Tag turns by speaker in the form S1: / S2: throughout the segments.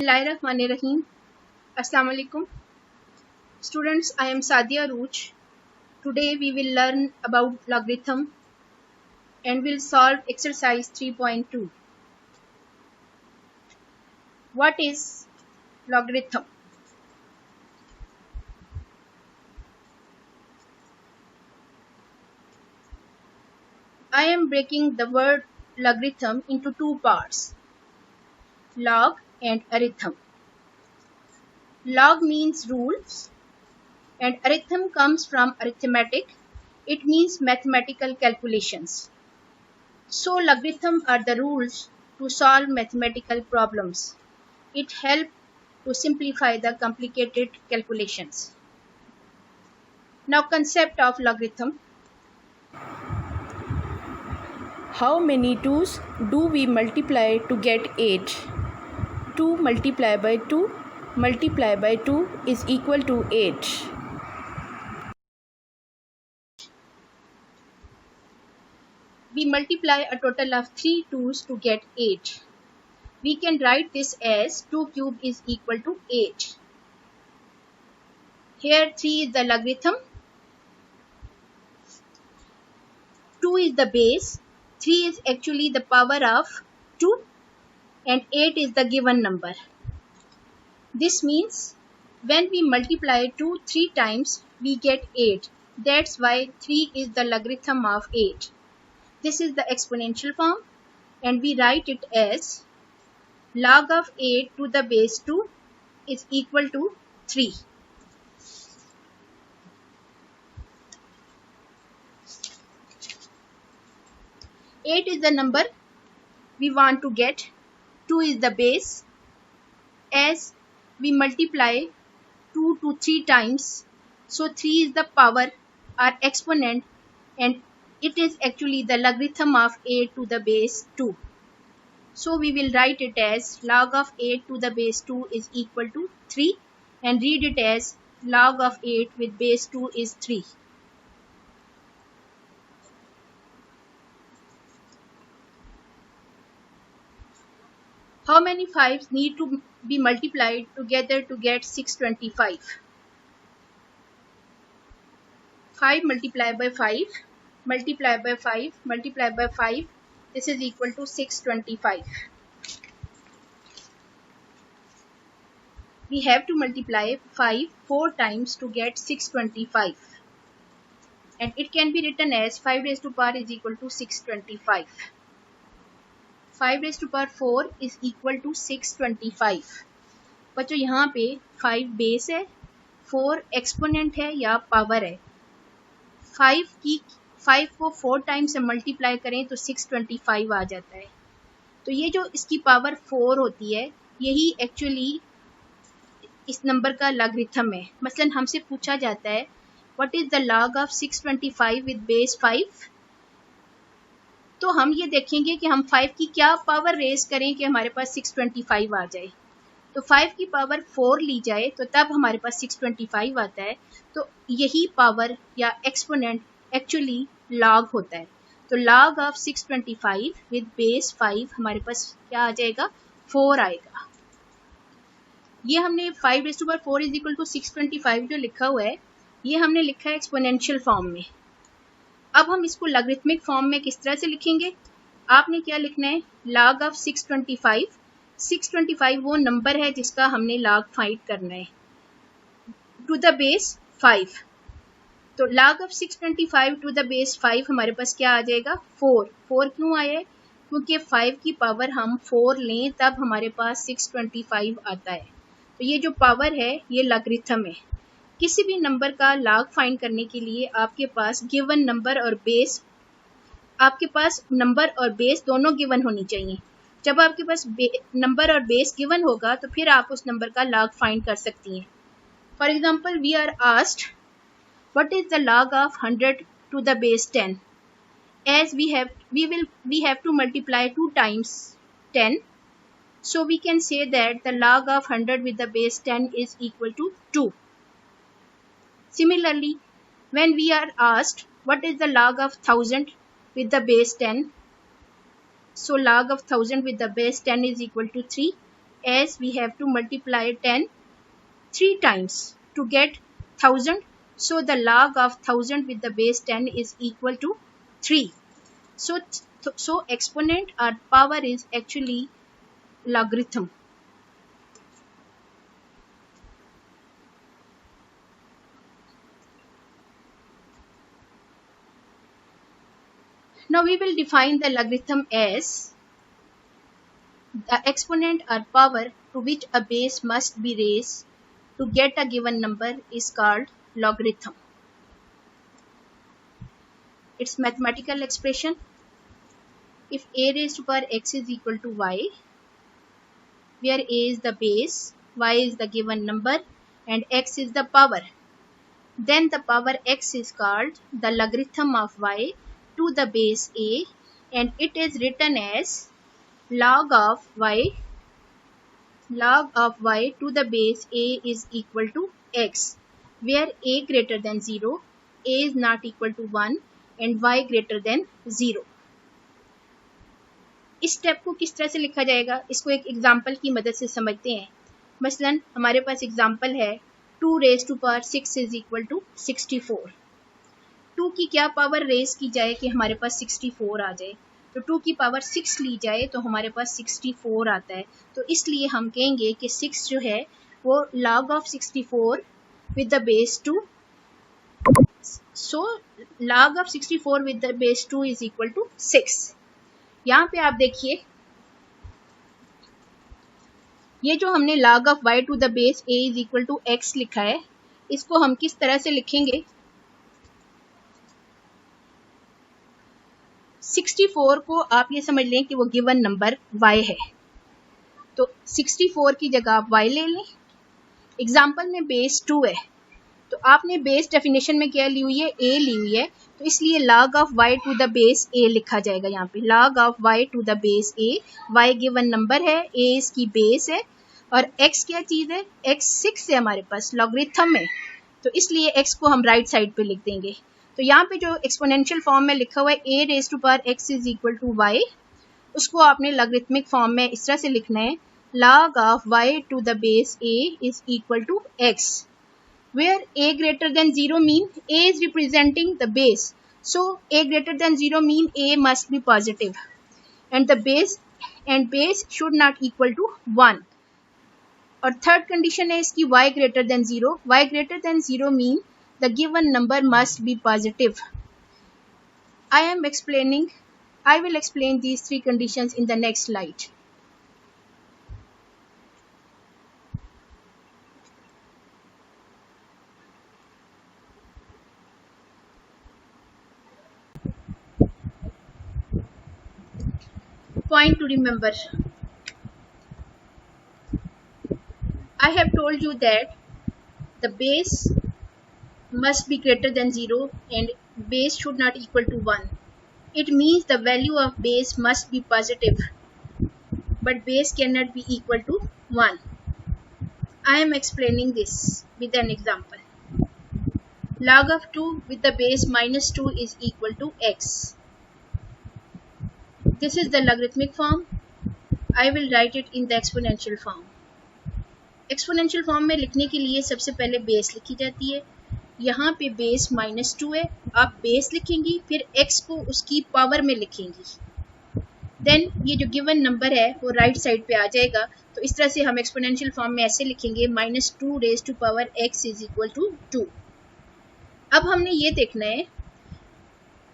S1: Bismillahirrahmanirrahim. Assalamu alaikum. Students, I am Sadia Rooch. Today we will learn about logarithm and will solve exercise 3.2. What is logarithm? I am breaking the word logarithm into two parts, log and arithmetic. Log means rules and arithmetic comes from arithmetic. It means mathematical calculations. So logarithm are the rules to solve mathematical problems. It helps to simplify the complicated calculations. Now concept of logarithm.
S2: How many 2's do we multiply to get 8? 2 multiplied by 2 multiplied by 2 is equal to 8.
S1: We multiply a total of 3 2's to get 8. We can write this as 2 cube is equal to 8. Here 3 is the logarithm, 2 is the base, 3 is actually the power of 2 and 8 is the given number. This means when we multiply 2 3 times, we get 8. That's why 3 is the logarithm of 8. This is the exponential form and we write it as log of 8 to the base 2 is equal to 3. Eight is the number we want to get, 2 is the base. As we multiply 2 to 3 times, so 3 is the power or exponent and it is actually the logarithm of 8 to the base 2. So we will write it as log of 8 to the base 2 is equal to 3 and read it as log of 8 with base 2 is 3. How many 5's need to be multiplied together to get 625? 5 multiplied by 5 multiplied by 5 multiplied by 5, this is equal to 625. We have to multiply 5 4 times to get 625 and it can be written as 5 raised to power is equal to 625. 5 raised to power 4 is equal to 625. बच्चों यहाँ पे 5 base है, 4 exponent है या power है. 5 को 4 times से multiply करें तो 625 आ जाता है. तो ये जो इसकी पावर 4 होती है यही एक्चुअली इस नंबर का लॉगरिथम है. मसलन हमसे पूछा जाता है what is the log of 625 with base 5, तो हम ये देखेंगे कि हम 5 की क्या पावर रेज करें कि हमारे पास 625 आ जाए. तो 5 की पावर 4 ली जाए तो तब हमारे पास 625 आता है. तो यही पावर या एक्सपोनेंट एक्चुअली लॉग होता है. तो लॉग ऑफ 625 विद बेस 5 हमारे पास क्या आ जाएगा, 4 आएगा. ये हमने 5 raise to power 4 is equal to 625 जो लिखा हुआ है ये हमने लिखा है एक्सपोनेंशियल फॉर्म में. अब हम इसको लॉगरिथमिक फॉर्म में किस तरह से लिखेंगे, आपने क्या लिखना है, लॉग ऑफ 625. 625 वो नंबर है जिसका हमने लॉग फाइंड करना है टू द बेस 5. तो log of 625 to the base 5 हमारे पास क्या आ जाएगा, 4. 4 क्यों आया है, क्योंकि 5 की पावर हम 4 लें तब हमारे पास 625 आता है. तो ये जो पावर है ये लॉगरिथम है. किसी भी नंबर का लॉग फाइंड करने के लिए आपके पास गिवन नंबर और बेस, आपके पास नंबर और बेस दोनों गिवन होनी चाहिए. जब आपके पास नंबर और बेस गिवन होगा तो फिर आप उस नंबर का लॉग फाइंड कर सकती हैं. For example we are asked what is the log of 100 to the base 10. as we have to multiply 2 times 10, so we can say that the log of 100 with the base 10 is equal to 2. Similarly, when we are asked what is the log of 1000 with the base 10, so log of 1000 with the base 10 is equal to 3. as we have to multiply 10 3 times to get 1000. So the log of 1000 with the base 10 is equal to 3. So exponent or power is actually logarithm. Now we will define the logarithm as the exponent or power to which a base must be raised to get a given number is called logarithm. Its mathematical expression: if a raised to power x is equal to y, where a is the base, y is the given number, and x is the power, then the power x is called the logarithm of y to the base a, and it is written as log of y to the base a is equal to x, where a greater than 0, a is not equal to 1 and y greater than 0. इस step को किस तरह से लिखा जाएगा, इसको एक example की मदद से समझते हैं. मसलन हमारे पास एग्जाम्पल है 2 raise to power 6 is equal to 64. 2 की क्या पावर रेज की जाए कि हमारे पास 64 आ जाए, तो 2 की पावर 6 ली जाए तो हमारे पास 64 आता है. तो इसलिए हम कहेंगे कि 6 जो है वो log of 64 with the base 2. So log of 64 with the base 2 is equal to 6. यहाँ पे आप देखिए ये जो हमने log of y to the base a is equal to x लिखा है, इसको हम किस तरह से लिखेंगे. 64 को आप ये समझ लें कि वो गिवन नंबर y है, तो 64 की जगह आप y ले लें. एग्जाम्पल में बेस 2 है, तो आपने बेस डेफिनेशन में क्या ली हुई है, a ली हुई है, तो इसलिए log of y to the base a लिखा जाएगा. यहाँ पे log of y to the base a, y given number है, a इसकी बेस है, और x क्या चीज़ है, x 6 है हमारे पास, लॉगरिथम है, तो इसलिए x को हम राइट साइड पे लिख देंगे. तो यहाँ पे जो एक्सपोनेंशियल फॉर्म में लिखा हुआ है a raise to power x is equal to y, उसको आपने लॉगरिथमिक फॉर्म में इस तरह से लिखना है log of y to the base a is equal to x, where a greater than 0 mean a is representing the base, so a greater than 0 mean a must be positive, and the base should not equal to 1. और third condition है इसकी y greater than 0. y greater than 0 mean the given number must be positive. I will explain these three conditions in the next slide. Point to remember. I have told you that the base must be greater than 0 and base should not equal to 1. It means the value of base must be positive, but base cannot be equal to 1. I am explaining this with an example. Log of 2 with the base minus 2 is equal to x. This is the logarithmic form. I will write it in the exponential form. Exponential form में लिखने के लिए सबसे पहले base लिखी जाती है. यहाँ पे बेस -2 है, आप बेस लिखेंगी, फिर x को उसकी पावर में लिखेंगी, देन ये जो गिवन नंबर है वो राइट साइड पे आ जाएगा. तो इस तरह से हम एक्सपोनेंशियल फॉर्म में ऐसे लिखेंगे -2 raise to power x is equal to 2. अब हमने ये देखना है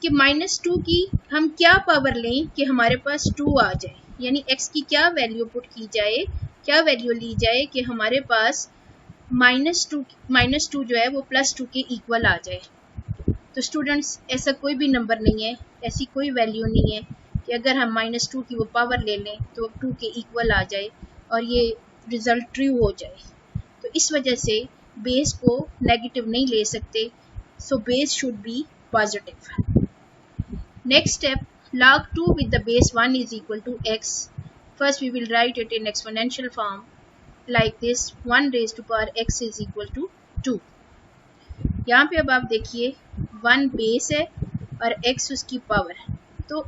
S1: कि -2 की हम क्या पावर लें कि हमारे पास 2 आ जाए, यानी x की क्या वैल्यू पुट की जाए, क्या वैल्यू ली जाए कि हमारे पास -2 जो है वो +2 के इक्वल आ जाए. तो स्टूडेंट्स ऐसा कोई भी नंबर नहीं है, ऐसी कोई वैल्यू नहीं है कि अगर हम -2 की वो पावर ले लें तो 2 के इक्वल आ जाए और ये रिजल्ट ट्रू हो जाए. तो इस वजह से बेस को नेगेटिव नहीं ले सकते, so base should be positive. Next step, log 2 with the base 1 is equal to x. First we will write it in exponential form like this, 1 raised to power x is equal to 2. यहाँ पे अब आप देखिए 1 base है और x उसकी power, तो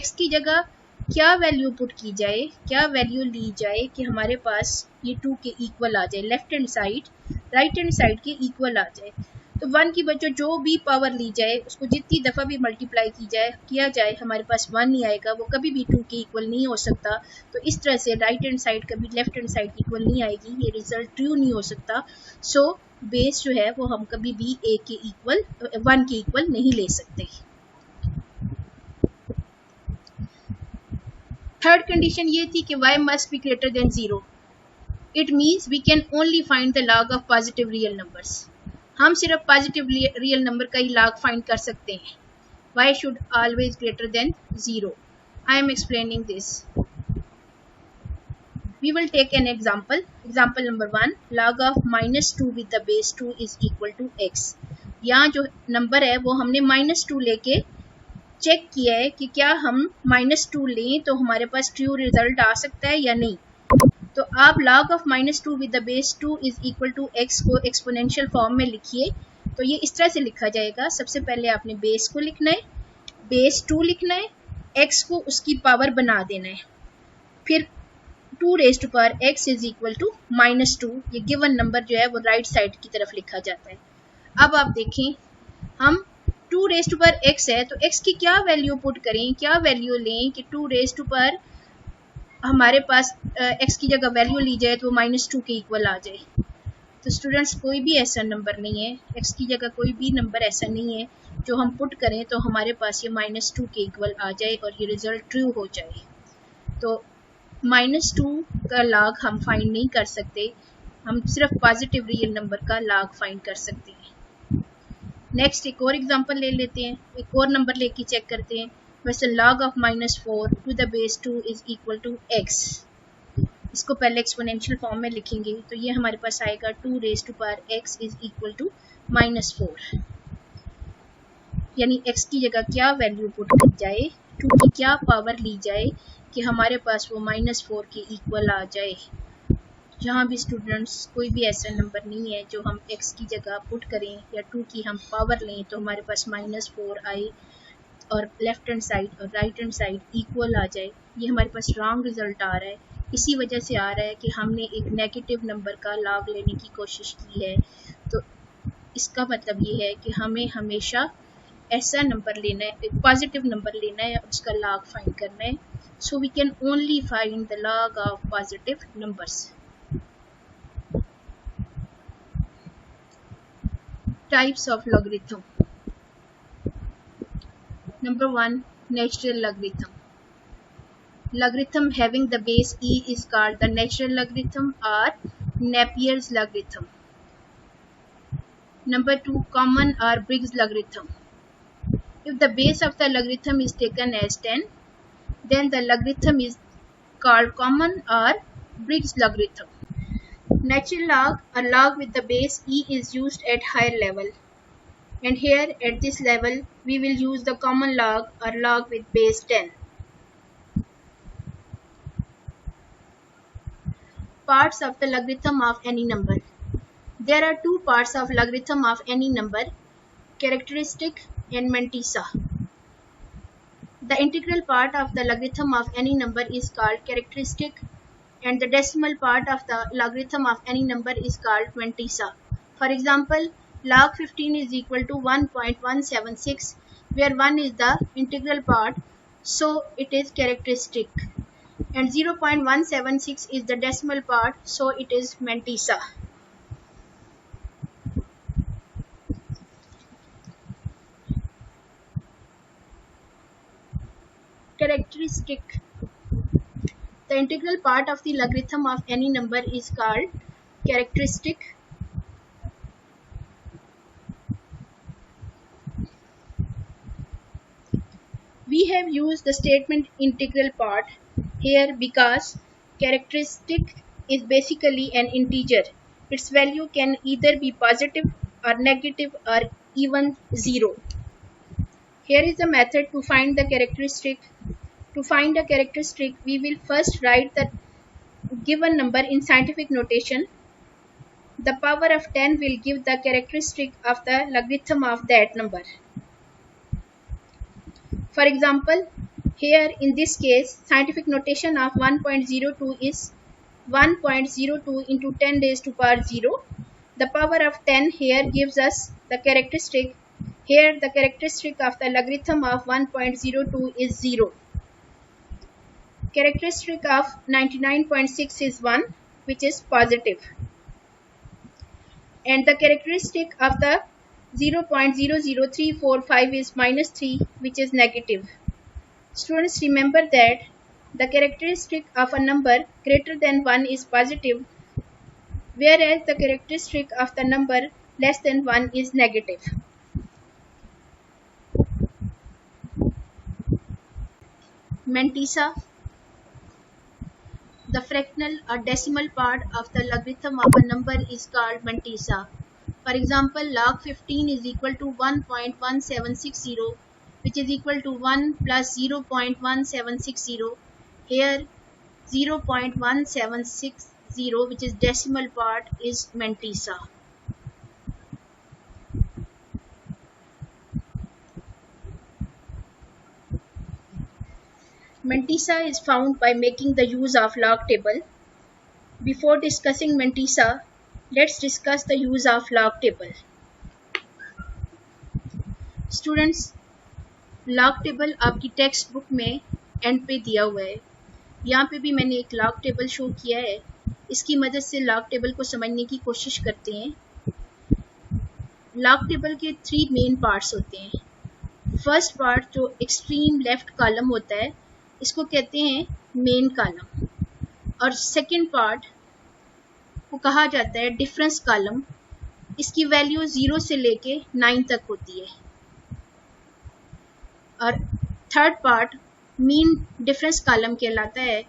S1: x की जगह क्या वैल्यू पुट की जाए, क्या वैल्यू ली जाए कि हमारे पास ये 2 के इक्वल आ जाए, left hand side right hand side के इक्वल आ जाए। तो 1 की बजाय जो भी पावर ली जाए उसको जितनी दफ़ा भी मल्टीप्लाई किया जाए हमारे पास 1 ही आएगा, वो कभी भी 2 के इक्वल नहीं हो सकता। तो इस तरह से राइट हैंड साइड कभी लेफ्ट हैंड साइड इक्वल नहीं आएगी, ये रिजल्ट ट्रू नहीं हो सकता। सो बेस जो है वो हम कभी भी 1 के इक्वल नहीं ले सकते। थर्ड कंडीशन ये थी कि y must be greater than 0। It means we can only find the log of positive real numbers. हम सिर्फ पॉजिटिव रियल नंबर का ही लॉग फाइंड कर सकते हैं। y should always greater than 0। I am explaining this. We will take an example. Example number 1, log of -2 with the base 2 is equal to x। यहाँ जो number है वो हमने -2 लेके चेक किया है कि क्या हम -2 लें तो हमारे पास ट्रू रिजल्ट आ सकता है या नहीं। तो आप log of -2 with the base 2 is equal to x को एक्सपोनेंशियल फॉर्म में लिखिए। तो ये इस तरह से लिखा जाएगा। सबसे पहले आपने बेस को लिखना है, बेस 2 लिखना है, x को उसकी पावर बना देना है, फिर 2 raised to power x is equal to -2। ये गिवन नंबर जो है वो राइट साइड की तरफ लिखा जाता है। अब आप देखें, हम 2 raised to power x है तो x की क्या वैल्यू पुट करें, क्या वैल्यू लें कि 2 raised to power हमारे पास x की जगह वैल्यू ली जाए तो वो -2 के इक्वल आ जाए। तो स्टूडेंट्स कोई भी ऐसा नंबर नहीं है, x की जगह कोई भी नंबर ऐसा नहीं है जो हम पुट करें तो हमारे पास ये -2 के इक्वल आ जाए और ये रिजल्ट ट्रू हो जाए। तो -2 का लॉग हम फाइंड नहीं कर सकते, हम सिर्फ पॉजिटिव रियल नंबर का लॉग फाइंड कर सकते हैं। नेक्स्ट एक और एग्जांपल ले लेते हैं, एक और नंबर लेके चेक करते हैं। वैसे log of -4 to the base 2 is equal to x। इसको पहले एक्सपोनेंशियल फॉर्म में लिखेंगे तो ये हमारे पास आएगा 2 raised to power x is equal to -4। यानी x की जगह क्या वैल्यू पुट की जाए, 2 की क्या पावर ली जाए कि हमारे पास वो -4 के इक्वल आ जाए। जहाँ भी स्टूडेंट्स कोई भी ऐसा नंबर नहीं है जो हम x की जगह पुट करें या 2 की हम पावर लें तो हमारे पास -4 आए और लेफ्ट हैंड साइड और राइट हैंड साइड इक्वल आ जाए। ये हमारे पास रॉन्ग रिजल्ट आ रहा है, इसी वजह से आ रहा है कि हमने एक नेगेटिव नंबर का लॉग लेने की कोशिश की है। तो इसका मतलब ये है कि हमें हमेशा ऐसा नंबर लेना है, एक पॉजिटिव नंबर लेना है और उसका लॉग फाइंड करना है। So we can only find the log of positive numbers. Types of logarithm. Number 1, natural logarithm. Logarithm having the base e is called the natural logarithm or Napier's logarithm. Number 2, common or Briggs logarithm. If the base of the logarithm is taken as 10, then the logarithm is called common or Briggs logarithm. Natural log or log with the base e is used at higher level, and here at this level we will use the common log or log with base 10. Parts of the logarithm of any number. There are two parts of logarithm of any number, characteristic and mantissa. The integral part of the logarithm of any number is called characteristic and the decimal part of the logarithm of any number is called mantissa. For example, log 15 is equal to 1.176 where 1 is the integral part, so it is characteristic, and 0.176 is the decimal part, so it is mantissa. Characteristic. The integral part of the logarithm of any number is called characteristic. We have used the statement integral part here because characteristic is basically an integer. Its value can either be positive or negative or even 0. Here is the method to find the characteristic. To find a characteristic, we will first write the given number in scientific notation. The power of 10 will give the characteristic of the logarithm of that number. For example, Here in this case, scientific notation of 1.02 is 1.02 into 10 raised to power 0. The power of 10 here gives us the characteristic. Here the characteristic of the logarithm of 1.02 is 0. Characteristic of 99.6 is 1, which is positive. And the characteristic of the 0.00345 is minus 3, which is negative. Students, remember that the characteristic of a number greater than 1 is positive, whereas the characteristic of the number less than 1 is negative. Mantissa. The fractional or decimal part of the logarithm of a number is called mantissa. For example, log 15 is equal to 1.1760, which is equal to 1 plus 0.1760. Here 0.1760, which is decimal part, is mantissa. Mantissa is found by making the use of log table. Before discussing mantissa, let's discuss the use of log table. Students, log table आपकी text book में and पे दिया हुआ है. यहाँ पे भी मैंने एक लॉग टेबल शो किया है. इसकी मदद से लॉग टेबल को समझने की कोशिश करते हैं. लॉग टेबल के 3 मेन पार्ट्स होते हैं. फर्स्ट पार्ट जो एक्सट्रीम लेफ्ट कॉलम होता है, इसको कहते हैं मेन कॉलम, और सेकंड पार्ट को कहा जाता है डिफरेंस कॉलम. इसकी वैल्यू 0 से लेके 9 तक होती है. और third part mean difference column कहलाता है.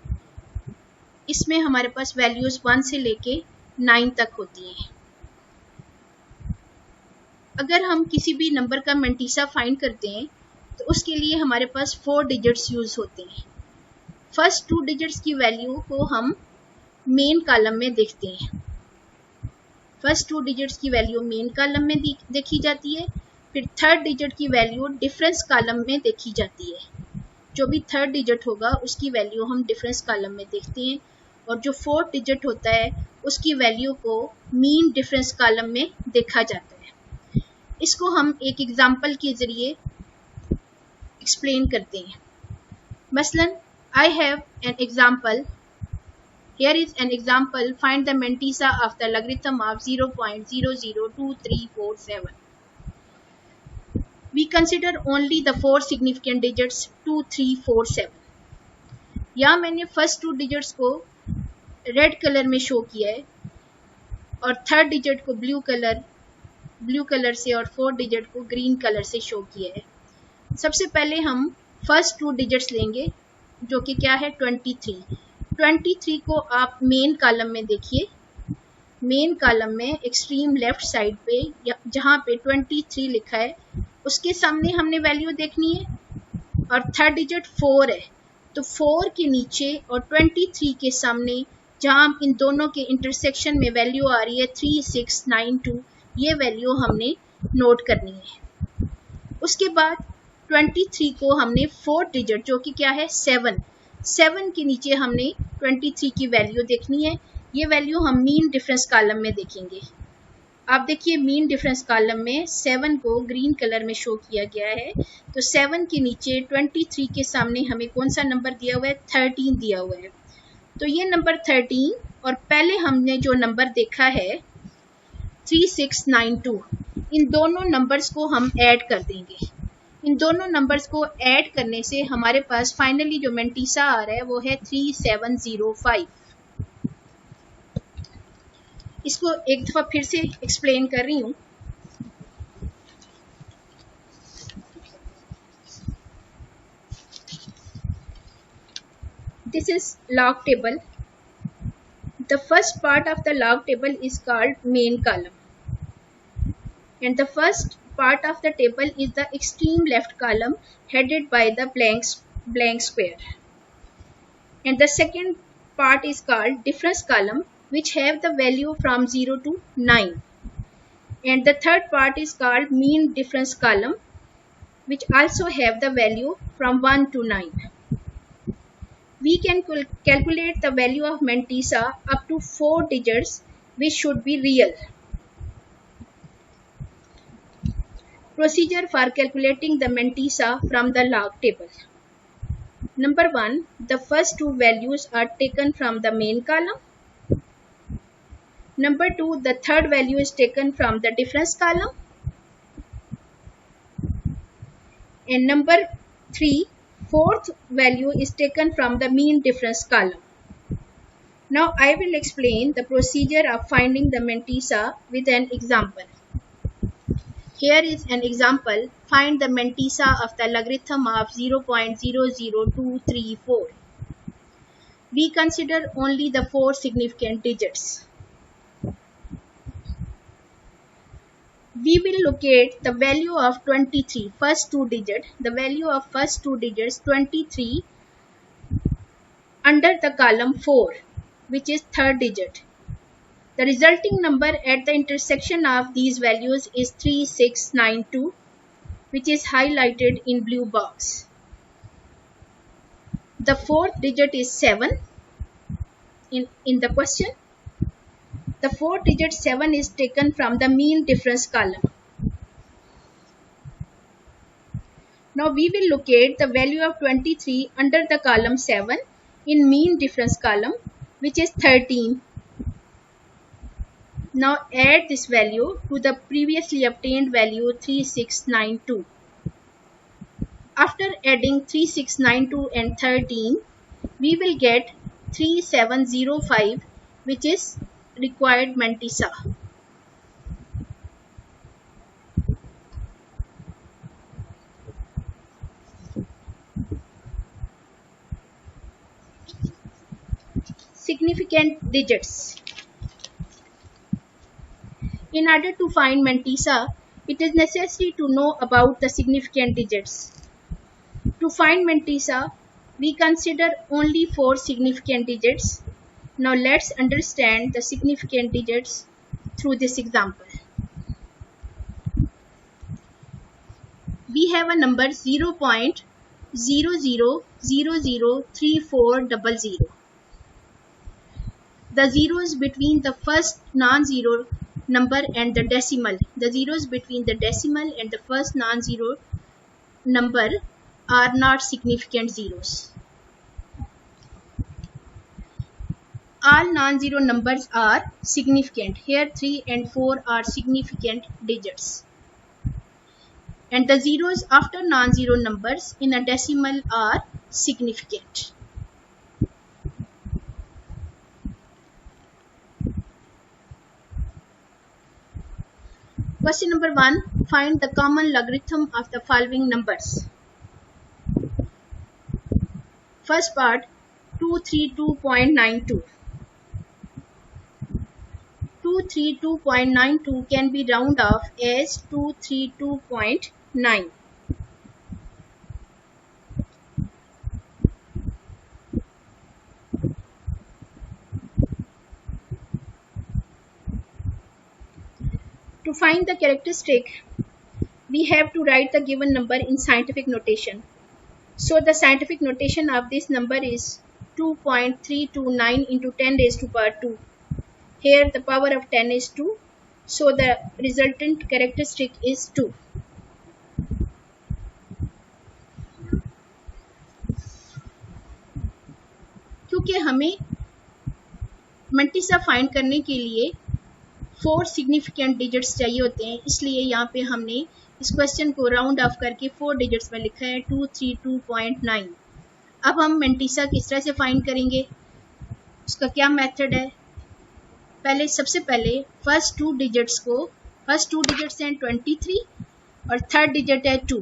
S1: इसमें हमारे पास वैल्यूज 1 से लेके 9 तक होती हैं. अगर हम किसी भी नंबर का मantissa फाइंड करते हैं तो उसके लिए हमारे पास 4 डिजिट्स यूज होते हैं. फर्स्ट 2 डिजिट्स की वैल्यू को हम मेन कॉलम में देखते हैं. फर्स्ट 2 डिजिट्स की वैल्यू मेन कॉलम में देखी जाती है. फिर थर्ड डिजिट की वैल्यू डिफरेंस कॉलम में देखी जाती है. जो भी थर्ड डिजिट होगा उसकी वैल्यू हम डिफरेंस कॉलम में देखते हैं, और जो फोर्थ डिजिट होता है उसकी वैल्यू को मीन डिफरेंस कॉलम में देखा जाता है. इसको हम एक एग्जांपल के ज़रिए एक्सप्लेन करते हैं. मसलन, I have an example. Here is an example. Find the mantissa of the logarithm of 0.002347. We consider only the 4 significant digits 2, 3, 4, 7. यहाँ मैंने फर्स्ट 2 डिजिट्स को रेड कलर में शो किया है और थर्ड डिजिट को ब्लू कलर से और फोर्थ डिजिट को ग्रीन कलर से शो किया है. सबसे पहले हम फर्स्ट 2 डिजिट्स लेंगे जो कि क्या है 23. 23 को आप मेन कॉलम में देखिए. मेन कॉलम में एक्सट्रीम लेफ्ट साइड पे जहाँ पे 23 लिखा है उसके सामने हमने वैल्यू देखनी है, और थर्ड डिजिट 4 है तो 4 के नीचे और 23 के सामने जहाँ इन दोनों के इंटरसेक्शन में वैल्यू आ रही है 3692, ये वैल्यू हमने नोट करनी है. उसके बाद 23 को हमने फोर्थ डिजिट जो कि क्या है 7 के नीचे हमने 23 की वैल्यू देखनी है. ये वैल्यू हम मीन डिफरेंस कॉलम में देखेंगे. आप देखिए मीन डिफरेंस कॉलम में 7 को ग्रीन कलर में शो किया गया है. तो 7 के नीचे 23 के सामने हमें कौन सा नंबर दिया हुआ है 13 दिया हुआ है. तो ये नंबर 13 और पहले हमने जो नंबर देखा है 3692, इन दोनों नंबर्स को हम ऐड कर देंगे. इन दोनों नंबर्स को ऐड करने से हमारे पास फाइनली जो mantissa आ रहा है वो है 3705. इसको एक दफा फिर से एक्सप्लेन कर रही हूँ. This is log table. The first part of the log table is called main column, and the first part of the table is the extreme left column headed by the blank square, and the second part is called difference column, which have the value from 0 to 9, and the third part is called mean difference column, which also have the value from 1 to 9. We can calculate the value of mantissa up to 4 digits, which should be real. Procedure for calculating the mantissa from the log table. Number 1, the first two values are taken from the main column. Number 2, the third value is taken from the difference column. And number 3, fourth value is taken from the mean difference column. Now I will explain the procedure of finding the mantissa with an example. Here is an example. Find the mantissa of the logarithm of 0.00234. We consider only the 4 significant digits. We will locate the value of 23, first two digit, the value of first two digits 23 under the column 4, which is third digit. The resulting number at the intersection of these values is 3692, which is highlighted in blue box. The fourth digit is 7 in the question. The fourth digit 7 is taken from the mean difference column. Now we will locate the value of 23 under the column 7 in mean difference column, which is 13. Now add this value to the previously obtained value 3692. After adding 3692 and 13, we will get 3705, which is required mantissa. Significant digits. In order to find mantissa, it is necessary to know about the significant digits. To find mantissa, we consider only 4 significant digits. Now let's understand the significant digits through this example. We have a number 0.00003400. The zeros between the first non-zero number and the decimal. The zeros between the decimal and the first non-zero number are not significant zeros. All non-zero numbers are significant. Here 3 and 4 are significant digits. And the zeros after non-zero numbers in a decimal are significant. Question number 1. Find the common logarithm of the following numbers. First part, 232.92. 232.92 can be rounded off as 232.9. To find the characteristic, we have to write the given number in scientific notation. So the scientific notation of this number is 2.329 into 10 raised to power 2. Here the power of 10 is 2. So the resultant characteristic is 2. क्योंकि हमें मल्टीसा find करने के लिए 4 significant digits चाहिए होते हैं, इसलिए यहाँ पे हमने इस क्वेश्चन को राउंड ऑफ करके 4 डिजिट्स में लिखा है 232.9. अब हम मल्टीसा किस तरह से फाइंड करेंगे, उसका क्या मेथड है? सबसे पहले फर्स्ट टू डिजिट्स हैं 23 और थर्ड डिजिट है 2.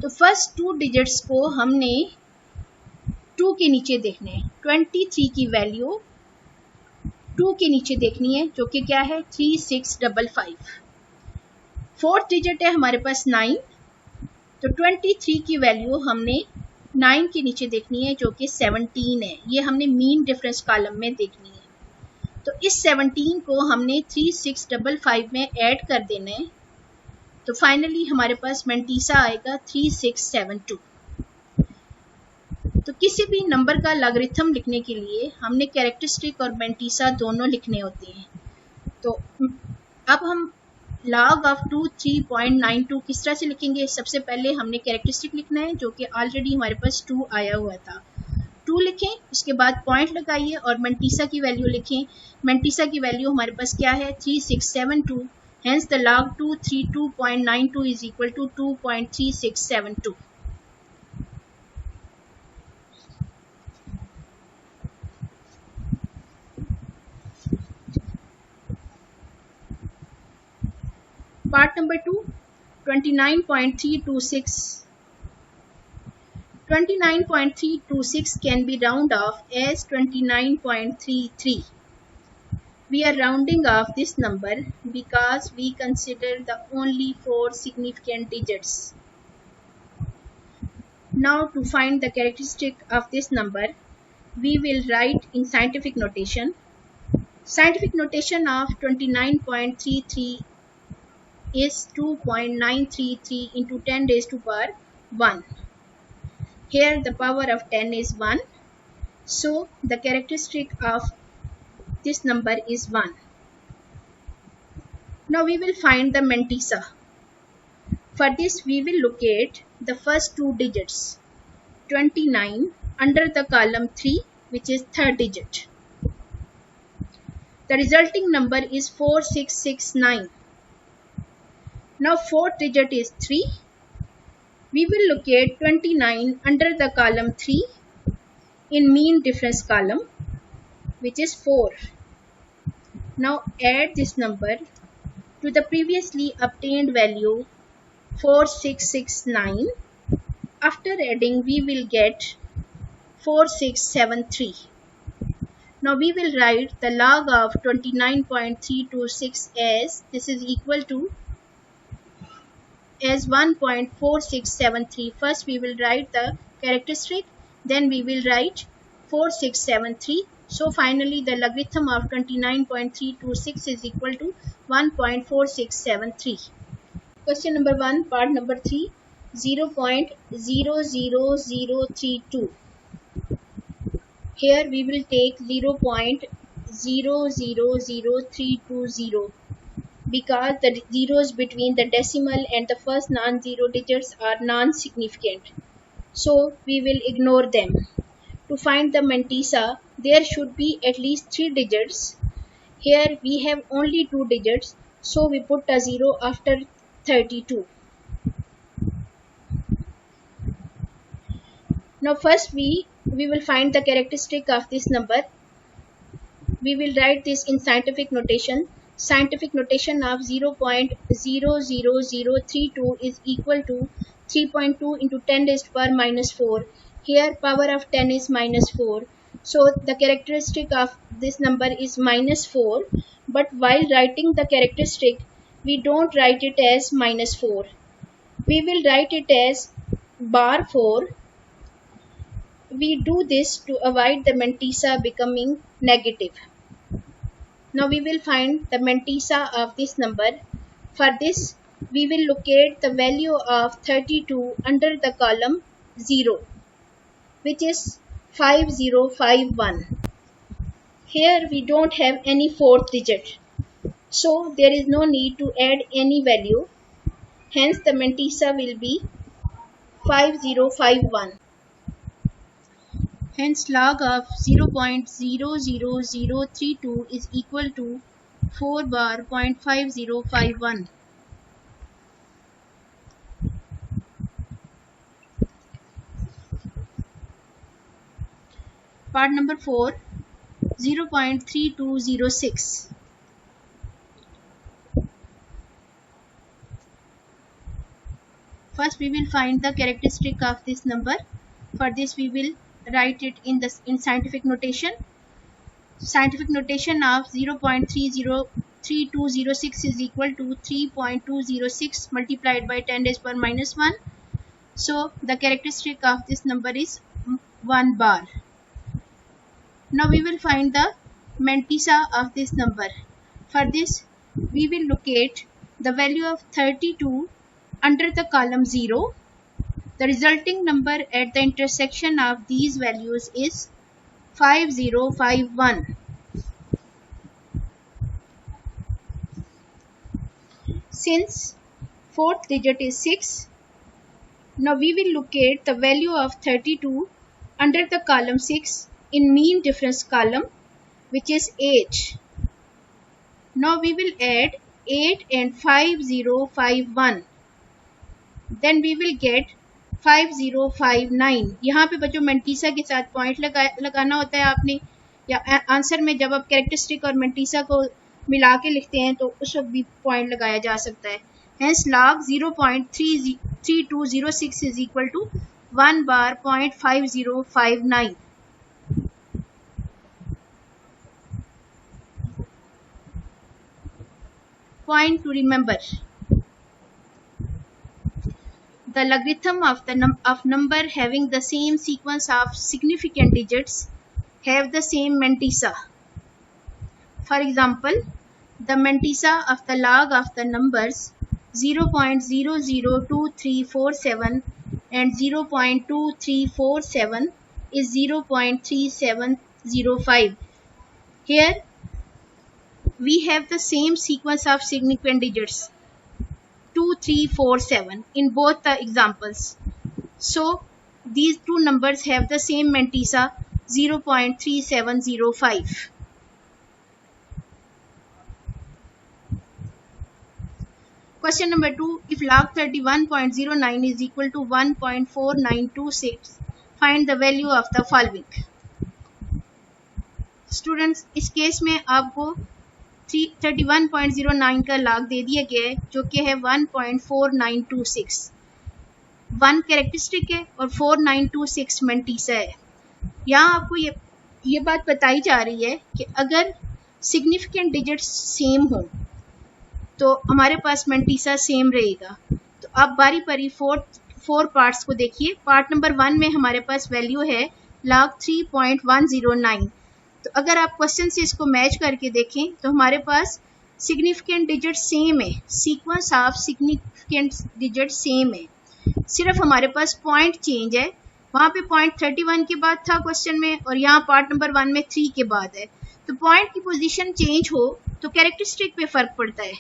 S1: तो फर्स्ट 2 डिजिट्स को हमने 2 के नीचे देखना है. 23 की वैल्यू 2 के नीचे देखनी है, जो कि क्या है 3655. फोर्थ डिजिट है हमारे पास 9, तो 23 की वैल्यू हमने 9 के नीचे देखनी है, जो कि 17 है. ये हमने मीन डिफरेंस कॉलम में देखनी है. तो इस 17 को हमने 3655 में ऐड कर देना है. तो फाइनली हमारे पास मल्टीसा आएगा 3672. तो किसी भी नंबर का लॉगरिथम लिखने के लिए हमने कैरेक्टरिस्टिक और मेंटिसा दोनों लिखने होते हैं। तो अब हम log ऑफ 2 3.92 किस तरह से लिखेंगे? सबसे पहले हमने कैरेक्टरिस्टिक लिखना है, जो कि ऑलरेडी हमारे पास 2 आया हुआ था। 2 लिखें, उसके बाद पॉइंट लगाइए और मेंटिसा की वैल्यू लिखें। मेंटिसा की वैल्यू हमारे पास क्या है? 3672। Hence the log 232.92 is equal to 2.3672. Part number 2, 29.326. 29.326 can be round off as 29.33. We are rounding off this number because we consider the only 4 significant digits. Now to find the characteristic of this number, we will write in scientific notation. Scientific notation of 29.33 is 2.933 into 10 raised to power 1. Here the power of 10 is 1. So the characteristic of this number is 1. Now we will find the Mentisa. For this we will locate the first 2 digits 29 under the column 3, which is third digit. The resulting number is 4669. Now fourth digit is 3. We will locate 29 under the column 3 in mean difference column, which is 4. Now add this number to the previously obtained value 4669. After adding, we will get 4673. Now we will write the log of 29.326 as this is equal to as 1.4673. First we will write the characteristic, then we will write 4673. So finally the logarithm of 29.326 is equal to 1.4673. Question number 1, part number 3, 0.00032. Here we will take 0.000320 because the zeros between the decimal and the first non-zero digits are non-significant. So we will ignore them. To find the Mentisa, there should be at least 3 digits. Here we have only 2 digits, so we put a 0 after 32. Now first we will find the characteristic of this number. We will write this in scientific notation. Scientific notation of 0.00032 is equal to 3.2 into 10 raised to power minus 4. Here power of 10 is minus 4. So the characteristic of this number is minus 4. But while writing the characteristic, we don't write it as minus 4. We will write it as bar 4. We do this to avoid the Mentisa becoming negative. Now we will find the Mentisa of this number. For this, we will locate the value of 32 under the column 0, which is 5051. Here we don't have any fourth digit, so there is no need to add any value. Hence the Mentisa will be 5051. Hence log of 0.00032 is equal to 4 bar 0.5051. Part number 4, 0.3206. First we will find the characteristic of this number. For this we will write it in scientific notation. Scientific notation of 0.3206 is equal to 3.206 multiplied by 10 raised to power minus 1. So the characteristic of this number is 1 bar. Now we will find the Mentisa of this number. For this we will locate the value of 32 under the column 0. The resulting number at the intersection of these values is 5051. Since fourth digit is 6, now we will locate the value of 32 under the column 6 in mean difference column, which is 8. Now we will add 8 and 5051. Then we will get 5059. यहाँ पे बच्चों mantissa के साथ point लगाना होता है आपने, या आंसर में जब आप कैरेक्टरिस्टिक और मेंटीसा को मिला के लिखते हैं तो उस वक्त भी पॉइंट लगाया जा सकता है. Hence log 0.3206 is equal to 1 bar 0.5059. Point to remember: the logarithm of number having the same sequence of significant digits have the same mantissa. For example, the mantissa of the log of the numbers 0.002347 and 0.2347 is 0.3705. Here we have the same sequence of significant digits 2, 3, 4, 7 in both the examples. So these two numbers have the same mantissa 0.3705. Question number 2. If log 31.09 is equal to 1.4926, find the value of the following. Students, इस case में आपको 31.09 का log दे दिया गया है जो कि है 1.4926. 1 कैरेक्टरिस्टिक है और 4926 मेंटीसा है. यहाँ आपको ये बात बताई जा रही है कि अगर सिग्निफिकेंट डिजिट्स सेम हो तो हमारे पास मेंटीसा सेम रहेगा. तो आप बारी बारी फोर पार्ट्स को देखिए. पार्ट नंबर 1 में हमारे पास वैल्यू है log 3.109. तो अगर आप क्वेश्चन से इसको मैच करके देखें तो हमारे पास सिग्निफिकेंट डिजिट सेम है, sequence of significant digit same है, सिर्फ हमारे पास पॉइंट चेंज है. वहाँ पे पॉइंट 31 के बाद था क्वेश्चन में और यहाँ पार्ट नंबर 1 में 3 के बाद है. तो पॉइंट की पोजीशन चेंज हो तो कैरेक्टरिस्टिक पे फर्क पड़ता है,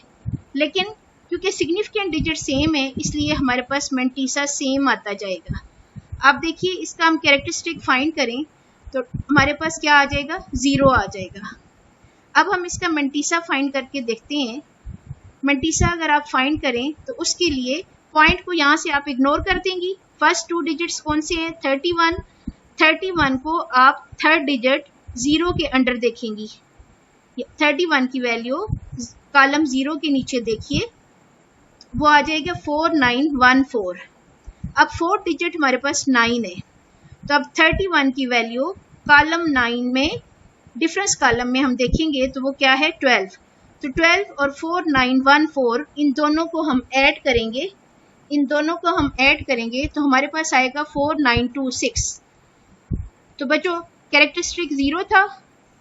S1: लेकिन क्योंकि सिग्निफिकेंट डिजिट सेम है इसलिए हमारे पास मेंटीसा सेम आता जाएगा. आप देखिए इसका हम कैरेक्टरिस्टिक फाइंड करें तो हमारे पास क्या आ जाएगा, 0 आ जाएगा. अब हम इसका मेंटीसा फाइंड करके देखते हैं. मेंटीसा अगर आप फाइंड करें तो उसके लिए पॉइंट को यहाँ से आप इग्नोर कर देंगी. फर्स्ट 2 डिजिट्स कौन से हैं, 31 को आप थर्ड डिजिट 0 के अंडर देखेंगी. 31 की वैल्यू कॉलम 0 के नीचे देखिए, वो आ जाएगा 4914. अब फोर्थ डिजिट हमारे पास 9 है, तो अब 31 की वैल्यू कॉलम 9 में डिफरेंस कॉलम में हम देखेंगे तो वो क्या है, 12. तो 12 और 4914 इन दोनों को हम ऐड करेंगे तो हमारे पास आएगा 4926. तो बच्चों कैरेक्टरिस्टिक 0 था,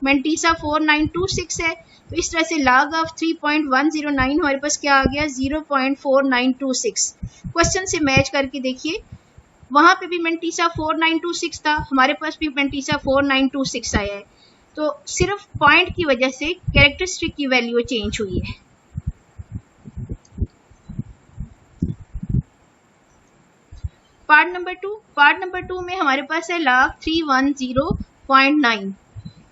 S1: मेंटीसा 4926 है, तो इस तरह से log ऑफ 3.109 हमारे पास क्या आ गया, 0.4926. क्वेश्चन से मैच करके देखिए, वहां पे भी मेंटीसा 4926 था, हमारे पास भी मेंटीसा 4926 आया है. तो सिर्फ पॉइंट की वजह से कैरेक्टरिस्टिक की वैल्यू चेंज हुई है. पार्ट नंबर 2 में हमारे पास है log 310.9.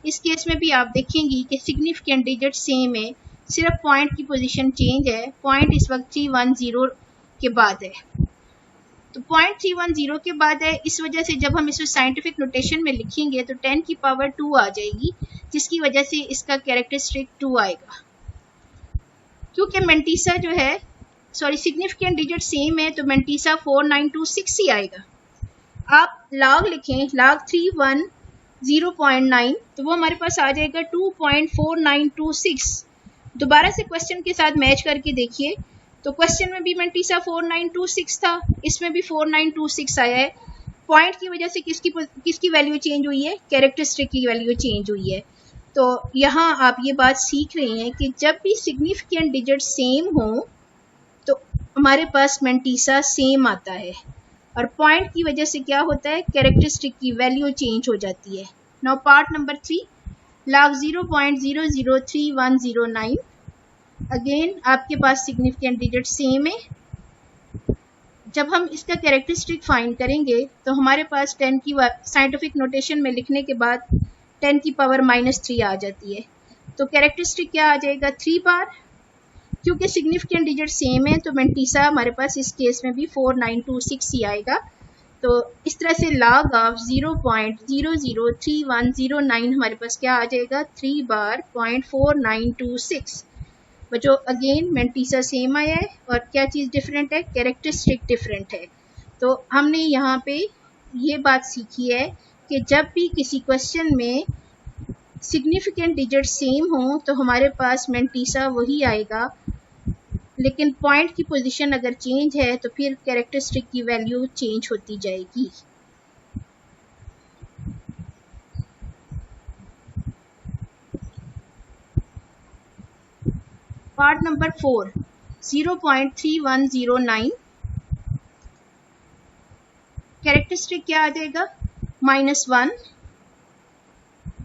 S1: इस केस में भी आप देखेंगी कि सिग्निफिकेंट डिजिट सेम है, सिर्फ पॉइंट की पोजीशन चेंज है. पॉइंट इस वक्त 310 के बाद है. तो पॉइंट 310 के बाद है, इस वजह से जब हम इसे साइंटिफिक नोटेशन में लिखेंगे तो 10 की पावर 2 आ जाएगी, जिसकी वजह से इसका कैरेक्टरिस्टिक 2 आएगा. क्योंकि मेंटीसा जो है सिग्निफिकेंट डिजिट सेम है तो मेंटीसा 4926 ही आएगा. आप log लिखें, log 310.9, तो वो हमारे पास आ जाएगा 2.4926. दोबारा से क्वेश्चन के साथ मैच करके देखिए तो क्वेश्चन में भी मेंटीसा 4926 था, इसमें भी 4926 आया है. पॉइंट की वजह से किसकी वैल्यू चेंज हुई है, कैरेक्टरिस्टिक की वैल्यू चेंज हुई है. तो यहाँ आप ये बात सीख रहे हैं कि जब भी सिग्निफिकेंट डिजिट सेम हो तो हमारे पास मेंटीसा सेम आता है. और पॉइंट की वजह से क्या होता है, कैरेक्टरिस्टिक की वैल्यू चेंज हो जाती है। Now part number 3, log 0.003109। Again आपके पास सिग्निफिकेंट डिजिट सेम है। जब हम इसका कैरेक्टरिस्टिक फाइंड करेंगे तो हमारे पास 10 की साइंटिफिक नोटेशन में लिखने के बाद 10 की पावर -3 आ जाती है। तो कैरेक्टरिस्टिक क्या आ जाएगा, 3 बार। क्योंकि सिग्निफिकेंट डिजिट सेम है तो मेंटीसा हमारे पास इस केस में भी 4926 ही आएगा। तो इस तरह से log ऑफ 0.003109 हमारे पास क्या आ जाएगा, 3 बार 0.4926। बच्चों अगेन मेंटीसा सेम आया है और क्या चीज़ डिफरेंट है, कैरेक्टरिस्टिक डिफरेंट है। तो हमने यहाँ पे ये बात सीखी है कि जब भी किसी क्वेश्चन में सिग्निफिकेंट डिजिट सेम हो तो हमारे पास मेंटीसा वही आएगा, लेकिन पॉइंट की पोजीशन अगर चेंज है तो फिर कैरेक्टरिस्टिक की वैल्यू चेंज होती जाएगी। Part number 4, 0.3109। कैरेक्टरिस्टिक क्या आ जाएगा, -1,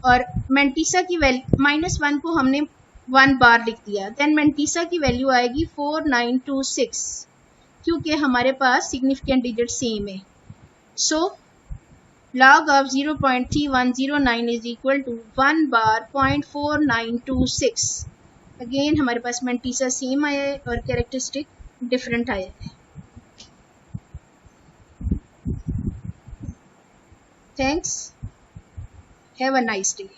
S1: और मेंटीसा की वैल्यू -1 को हमने 1 बार लिख दिया। देन मेंटीसा की वैल्यू आएगी 4926 क्योंकि हमारे पास सिग्निफिकेंट डिजिट सेम है। So log of 0.3109 is equal to 1 बार 0.4926। अगेन हमारे पास मेंटीसा सेम आया है और कैरेक्टरिस्टिक डिफरेंट आया है। Thanks, have a nice day.